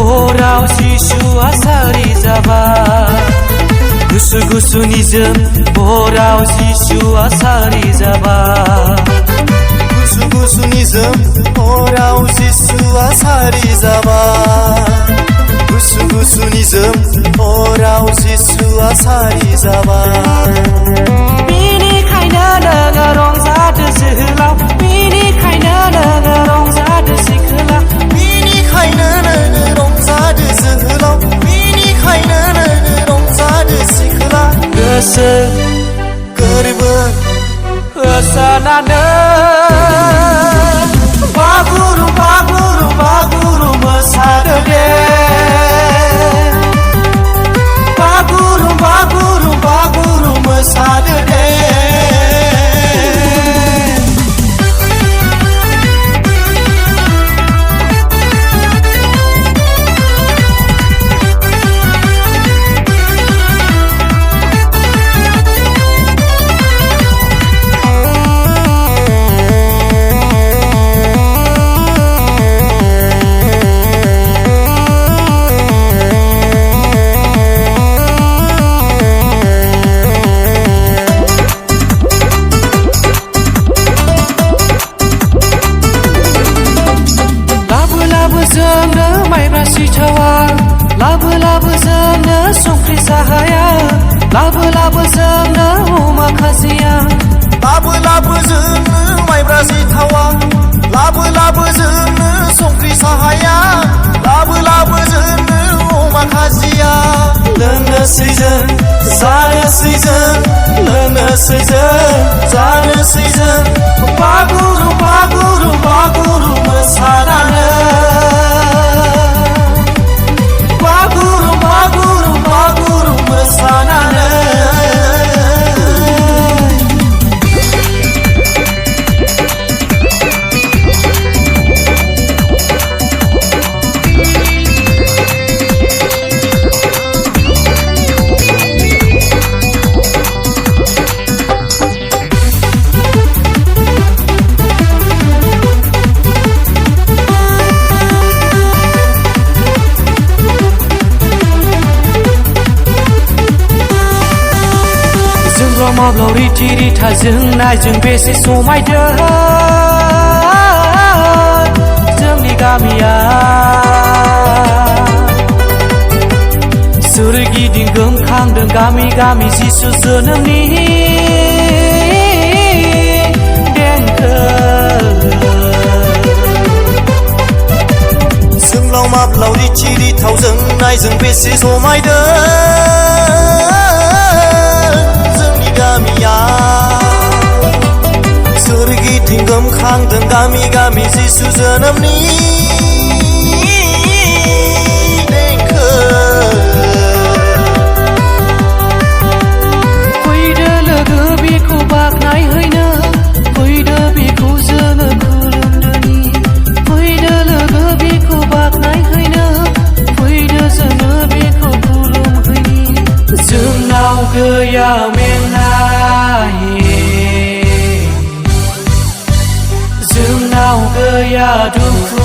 हराव जिसुआ सारि जाबाय गुसु गुसु निजोम हराव जिसुआ सारि जाबाय गुसु गुसु निजोम हराव जिसुआ सारि जाबाय गुसु गुसु निजोम हराव जिसुआ सारि जाबाय बेनिखायनो नोङो रंजादो जोहोलाव बेनिखायनो नोङो रंजादो सिखोला बेनिखायनो नोङो रंजादो जोहोलाव बेनिखायनो नोङो रंजादो सिखोला गोसो गोरबो होसारनानै बागुरुम मोसादो दे बागुरुम मोसादो दे जोंनो माइब्रा सिथावा लाबो लाबो जोंनो संख्रि साहाया लाबो लाबो जोंनो अमा खाजिया लाबो लाबो जोंनो माइब्रा सिथावा लाबो लाबो जोंनो संख्रि साहाया लाबो लाबो जोंनो अमा खाजिया लोंनोसै जों जानोसै जों लोंनोसै जों जानोसै जों बागुरुम मोसानानै बागुरुम मोसानानै माब्लाव रिथि रिथा जोंनायजों बेसे समायदों जोंनि गामिया सोरगिदिं गोमखांदों गामि गामि जिसु जोनोमनि देंखो जोंलाव माब्लाव रिथि रिथाव जोंनायजों बेसे समायदों गामिया सोरगिदिं गोमखांदों गामि गामि जिसु जोनोमनि देंखो फैदो लोगो बेखौ बाख्नायहैनो फैदो बेखौ जोङो खुलुमदोनि फैदो लोगो बेखौ बाख्नायहैनो फैदो जोङो बेखौ खुलुमहैनि जोंनाव गैया जोंनाव गैया दुखु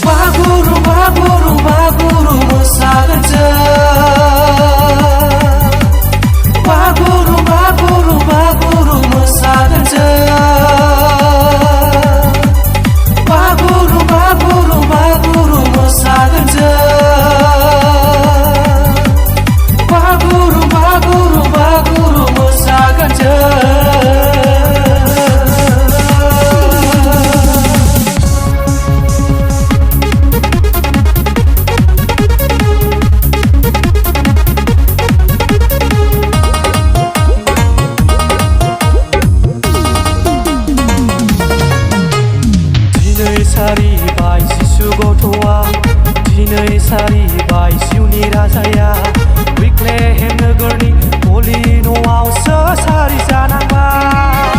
बागुरुम मोसागोन जों बागुरुम मोसागोन जों बागुरुम मोसागोन जों बागुरुम मोसागोन जों सारिबाय जिसु गथ'आ दिनै सारिबाय जिउनि राजाया बेथलेहेम नोगोरनि हलि न'आवसो सारि जानांबाय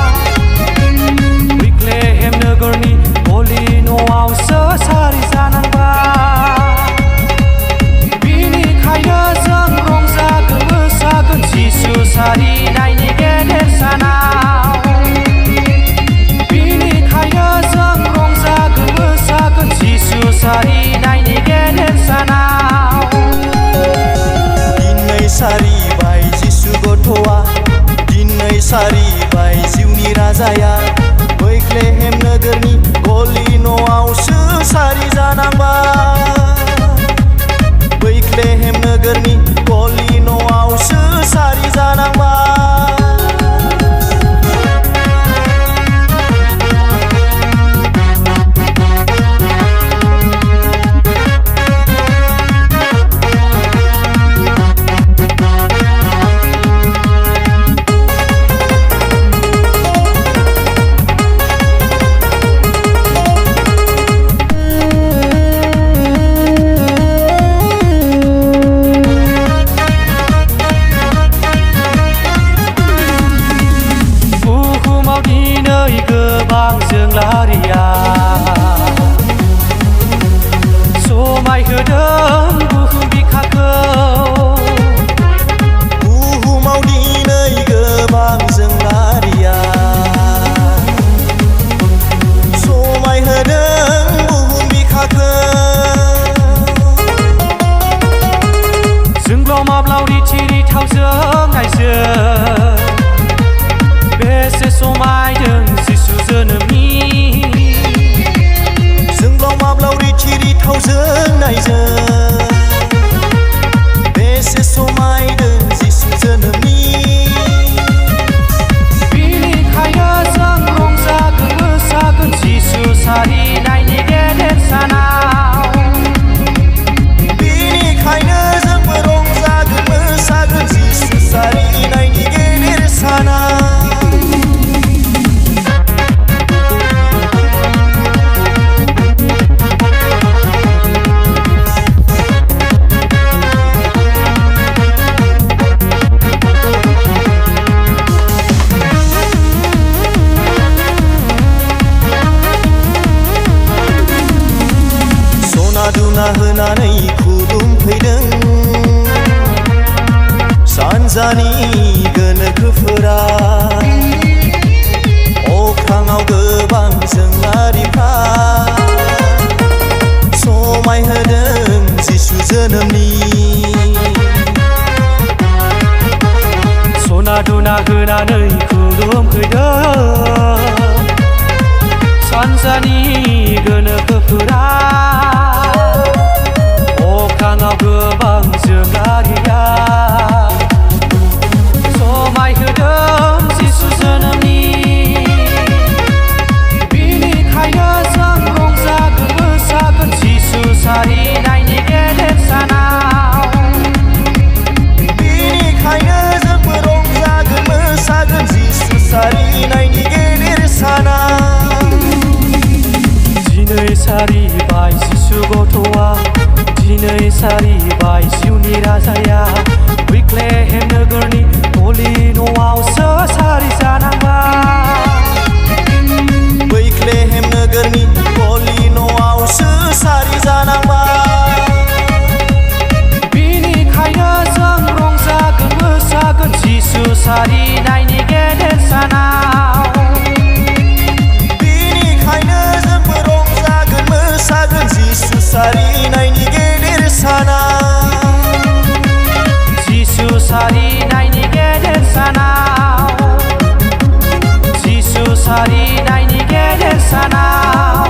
बेथलेहेम नोगोरनि हलि न'आवसो सारि जानांबाय बिनिखायनो जों रंजागोन मोसागोन जिसु सारिनायनि गेदेर सानाव बिनिखायनो जों रंजागोन सारिनायनि गेदेर सानाव दिनै सारिबाय जिसु गथ'आ दिनै सारिबाय जिउनि राजाया बैथलेहेम नोगोरनि गलि न'आवसो सारि जानांबाय बैथलेहेम नोगोरनि गलि न'आवसो सारि जानांबाय गोबां जोंलारिया समायहोदों बुहुम बिखाखौ बुहुमाव दिनै गोबां जोंलारिया समायहोदों बुहुम बिखाखौ जोंब्लाव माब्लाव रिथि रिथावजों नायजों बेसे समायदों जिसु जोनोमनि जोंब्लाव माब्लाव रिथि रिथावजों नायजों बेसे समायदों जिसु जोनोमनि बिनिखायनो जों रंजागोन मोसागोन जिसु सारिनायनि गेदेर सानाव बिनिखायनो जोंबो रंजागोन मोसागोन जिसु सारिनायनि गेदेर सानाव दुना होनानै खुलुमफैदों सानजानि गोनोखोफोरा अख्राङाव गोबां जोंलारिफ्रा समायहोदों जिसु जोनोमनि सना दुना होनानै खुलुमफैदों सानजानि गोनोखोफोरा अख्राङाव गोबां जोंलारिया समायहोदों जिसु जोनोमनि बिनिखायनो जों रंजागोन मोसागोन जिसु सारिनायनि गेदेर सानाव बिनिखायनो जोंबो रंजागोन मोसागोन जिसु सारिनायनि गेदेर सानाव दिनै सारिबाय जिसु गथ'आ दिनै सारिबाय जिउनि राजाया बैथलेहेम नोगोरनि गलि न'आवसो सारि जानांबाय बैथलेहेम नोगोरनि गलि न'आवसो सारि जानांबाय बिनिखायनो जों रंजागोन मोसागोन जिसु सारिनायनि गेदेर सानाव बिनिखायनो जोंबो रंजागोन मोसागोन जिसु सारिनायनि गेदेर सानाव जिसु सारिनायनि गेदेर सानाव जिसु सारिनायनि गेदेर सानाव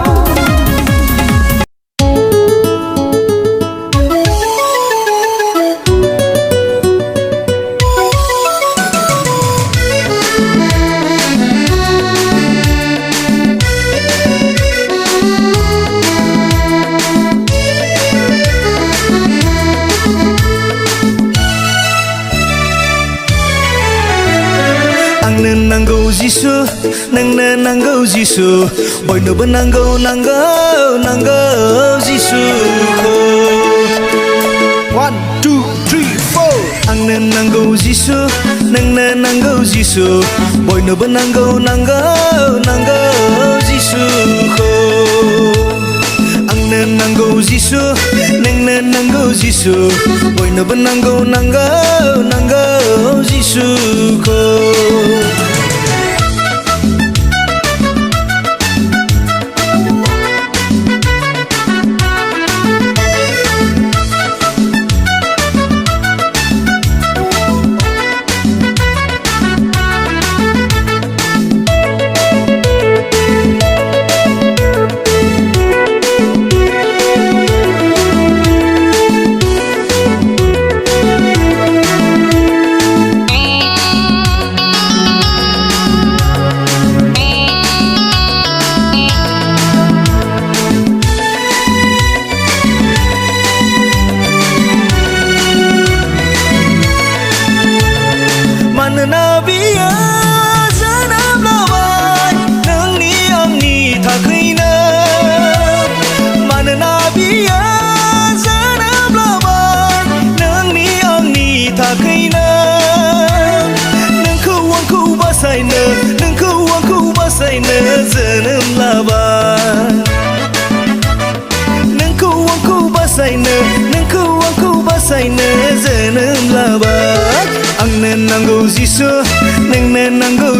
आंनो नांगौ जिसु नोंनो नांगौ जिसु बयनोबो नांगौ नांगौ नांगौ जिसुखौ 1 2 3 4 आंनो नांगौ जिसु नोंनो नांगौ जिसु बयनोबो नांगौ नांगौ नांगौ जिसुखौ आंनो नांगौ जिसु नोंनो नांगौ जिसु बयनोबो नांगौ नांगौ नांगौ जिसुखौ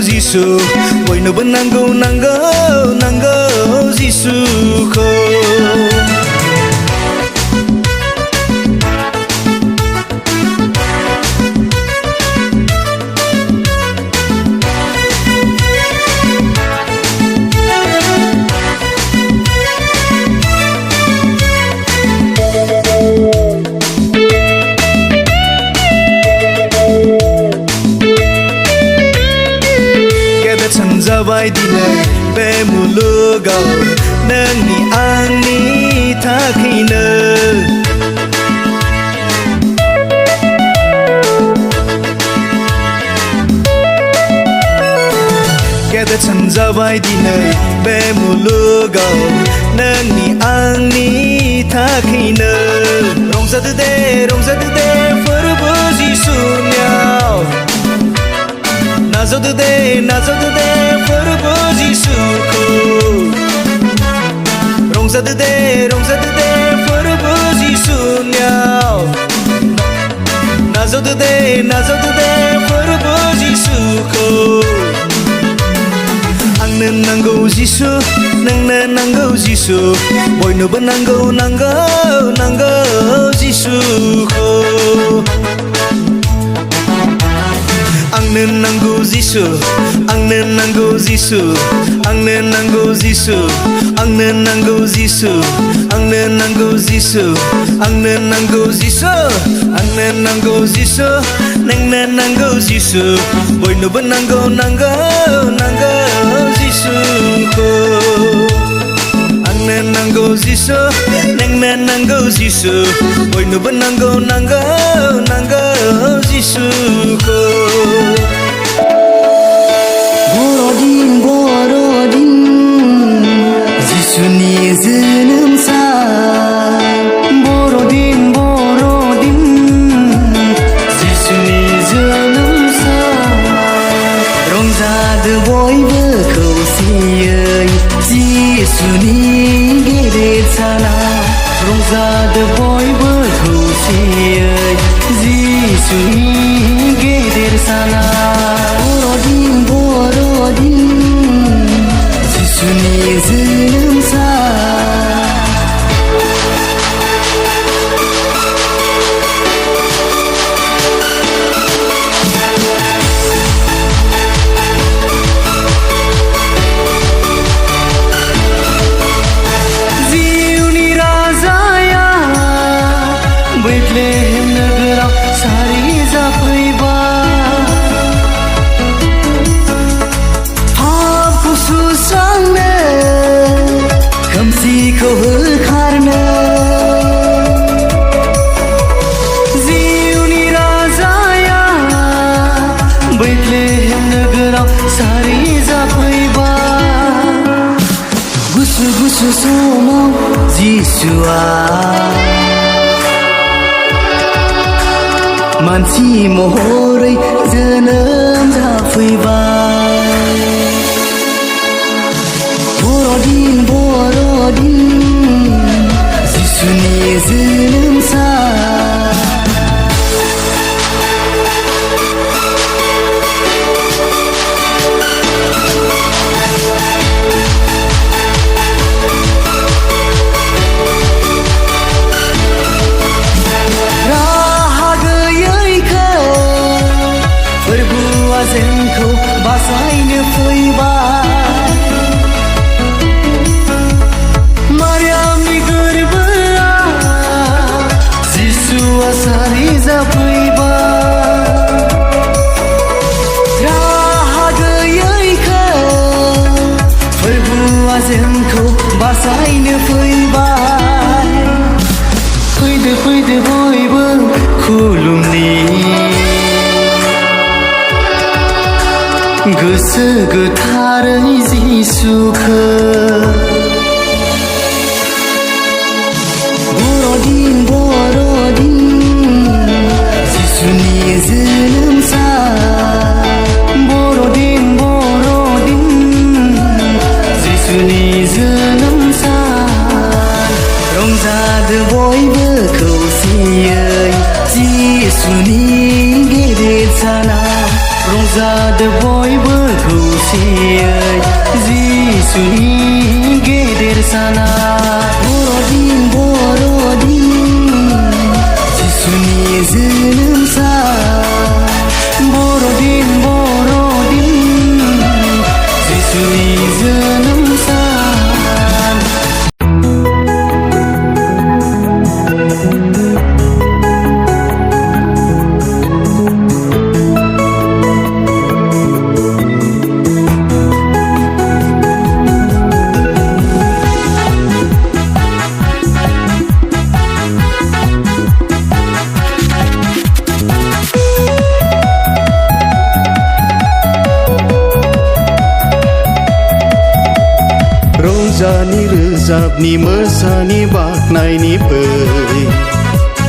जिसु बयनोबो नांगौ नांगौ नांगौ जिसुखौ जाबाय दिनै बे मुलुगाव नोंनि आंनि थाखैनो गेदेर सानजाबाय दिनै बे मुलुगाव नोंनि आंनि थाखैनो रंजादो दे फोरबो जिसुनियाव नाजावदो दे फोरबो जिसुखौ रंजादो दे फोरबो जिसुनियाव नाजावदो दे फोरबो जिसुखौ आंनो नांगौ जिसु नोंनो नांगौ जिसु बयनोबो नांगौ नांगौ नांगौ जिसुखौ आंनो नांगौ जिसु आंनो नांगौ जिसु आंनो नांगौ जिसु आंनो नांगौ जिसु आंनो नांगौ जिसु आंनो नांगौ जिसु आंनो नांगौ जिसु नोंनो नांगौ जिसु बयनोबो नांगौ नांगौ नांगौ जिसुखौ आंनो नांगौ जिसु नोंनो नांगौ जिसु बयनोबो नांगौ नांगौ नांगौ जिसुखौ बर'दिन जिसुनि जोनोम सान बर'दिन जिसुनि जोनोम सान रंजादो बयबो खौसेयै जिसुनि गेदेर साना रंजादो बयबो खौसेयै जिसुनि गेदेर साना बर'दिन जिसुनि जोनोम सान जिउनि राजाया बैथलेहेम नोगोराव सारि जाफैबाय पापखौ सुस्रांनो खोमसिखौ होखारनो जिउनि राजाया बैथलेहेम नोगोराव सारि जाफैबाय गुसु समाव जिसुआ मानसि महरै जोनोम जाफैबाय बर'दिन जिसुनि जोनोम सान फोरबोआ जोंखौ बासायनो फैबाय मारियामनि गोरबोआ जिसुआ सारि जाफैबाय राहा गैयैखौ फोरबोआ जोंखौ बासायनो फैबाय फैदो बयबो खुलुमनि गोसो गोथारै जिसुखौ बर'दिन जिसुनि जोनोम सान बर'दिन जिसुनि जोनोम सान रंजादो बयबो खौसेयै जिसुनि गेदेर साना रंजादो बयबो जिसुनि गेदेर साना बर'दिन जिसुनि जोनोम सान बर'दिन जिसुनि जोनोम सान रंजानि रोजाबनि मोसानि बाख्नायनि फै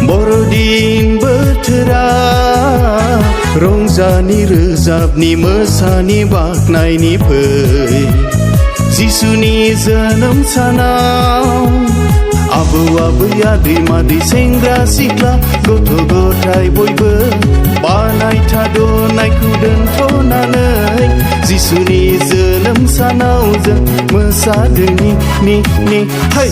बर'दिन बोथोरा रंजानि रोजाबनि मोसानि बाख्नायनि फै जिसुनि जोनोम सानाव आबौ आबै आदै मादै सेंग्रा सिख्ला गथ' गथाय बयबो बानाय थाद'नायखौ दोनथ'नानै जिसुनि जोनोम सानाव जों मोसादों नि है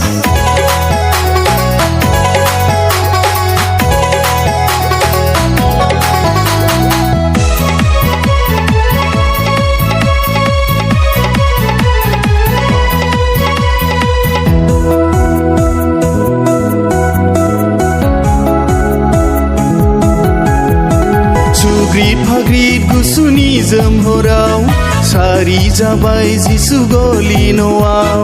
सुग्रिद फाग्रिद गुसुनि जोमहराव सारि जाबाय जिसु गलि न'आव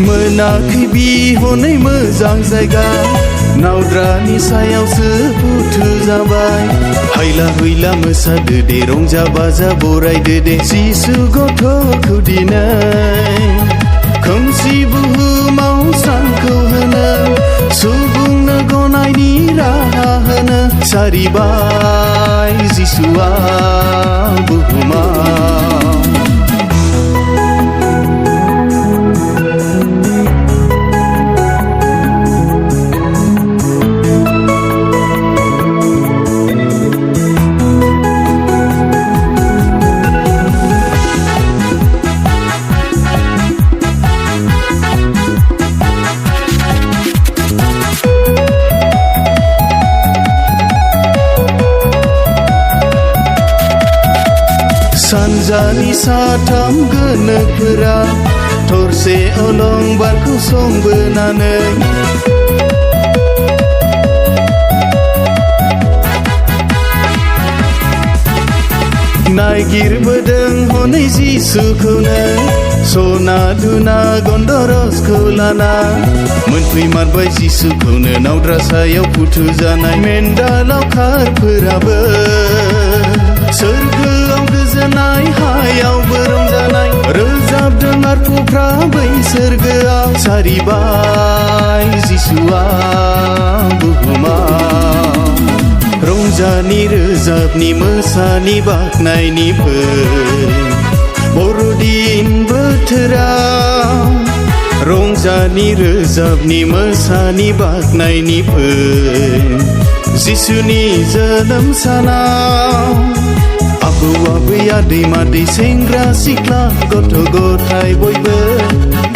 मोनाखै बिहनै मोजां जायगा नावद्रानि सायावसो बुथु जाबाय हायला हुइला मोसादो दे रंजा बाजा बरायदो दे जिसु गथ'खौ दिनै खोमसि बुहुमाव स्रांखौ होनो सुबुंनो गनायनि राहा होनो सारिबाय जिसुआ बुहुमाव सानजानि साथाम गोनोखोरा थरसे अलंबारखौ संबोनानै नायगिरबोदों हनै जिसुखौनो सना दुना गन्धरसखौ लाना मोनफैमारबाय जिसुखौनो नावद्रा सायाव फुथु जानाय मेन्दा लावखारफोराबो सोरगोआव गोजोननाय हायावबो रंजानाय रोजाबदों आरफुफ्रा बै सोरगोआव सारिबाय जिसुआ बुहुमाव रंजानि रोजाबनि मोसानि बाख्नायनि फै बर'दिन बोथोराव रंजानि रोजाबनि मोसानि बाख्नायनि फै जिसुनि जोनोम सानाव आबौ आबै आदै मादै सेंग्रा सिख्ला गथ' गथाय बयबो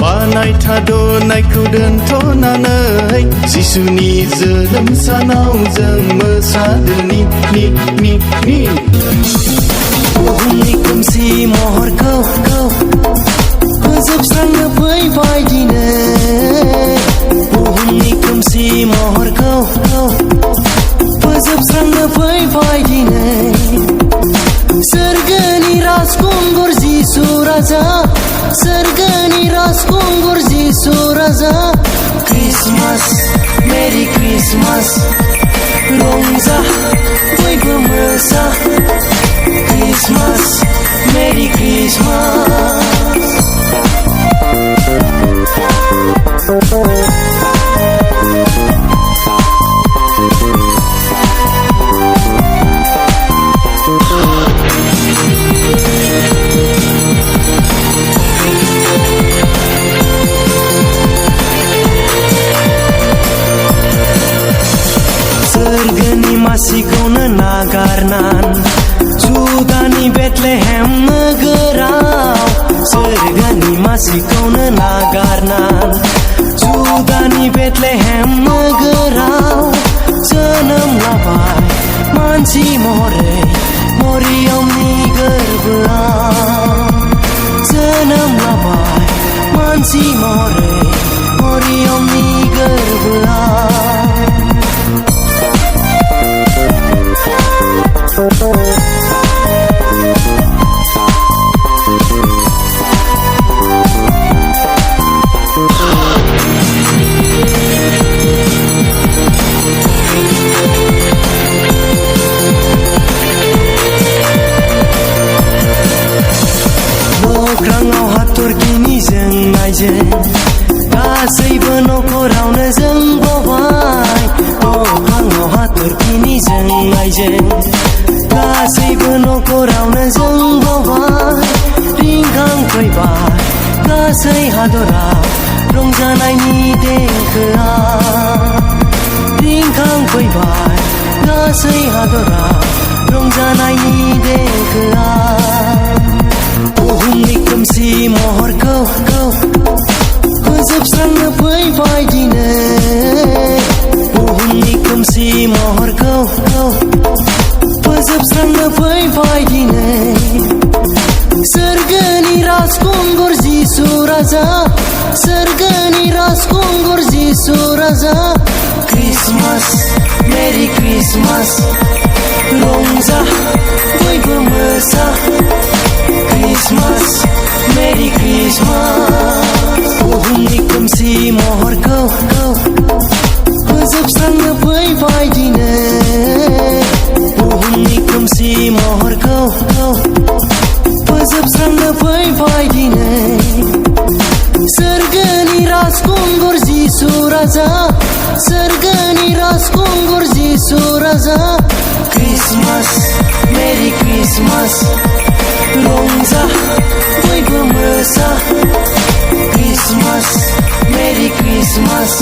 बानाय थाद'नायखौ दोनथ'नानै जिसुनि जोनोम सानाव जों मोसादों नि बुहुमनि खोमसि महरखौ फोजोबस्रांनो फैबाय दिनै बुहुमनि खोमसि महरखौ फोजोबस्रांनो फैबाय दिनै सोरगोनि राजकुंगुर जिसु राजा सोरगोनि राजकुंगुर जिसु राजा क्रिसमास मेरि क्रिसमास रंजा बयबो मोसा क्रिसमास मेरि क्रिसमास सोरगोनि मासिखौनो ना जुदानि बेथलेहेम नोगोराव सोरगोनि मासिखौनो नागारनान जुदानि बेथलेहेम नोगोराव जोनोम लाबाय मानसि महरै मरियमनि गोरबोआव जोनोम लाबाय मानसि महरै मरियमनि गोरबोआव अख्राङाव हाथरखिनि जोंनायजों गासैबो नखरावनो जोंबावबाय अख्राङाव हाथरखिनि जोंनायजों गासैबो नखरावनो जोंबावबाय रिंखांफैबाय गासै हादराव रंजानायनि देंखोआ रिंखांफैबाय गासै हादराव रंजानायनि देंखोआ बुहुमनि खोमसि महरखौ फोजोबस्रांनो फैबाय दिनै बुहुमनि खोमसि महरखौ फोजोबस्रांनो फैबाय दिनै सोरगोनि राजखुंगुर जिसु राजा सोरगोनि राजखुंगुर जिसु राजा क्रिसमास मेरि क्रिसमास रंजा बयबो मोसा क्रिसमास मेरि क्रिसमास बुहुमनि खोमसि महरखौ फोजोबस्रांनो फैबाय दिनै बुहुमनि खोमसि महरखौ फोजोबस्रांनो फैबाय दिनै सोरगोनि राजखुंगुर जिसु राजा सोरगोनि राजखुंगुर जिसु राजा क्रिसमास मेरि क्रिसमास रंजा बयबो मोसा क्रिसमास मेरि क्रिसमास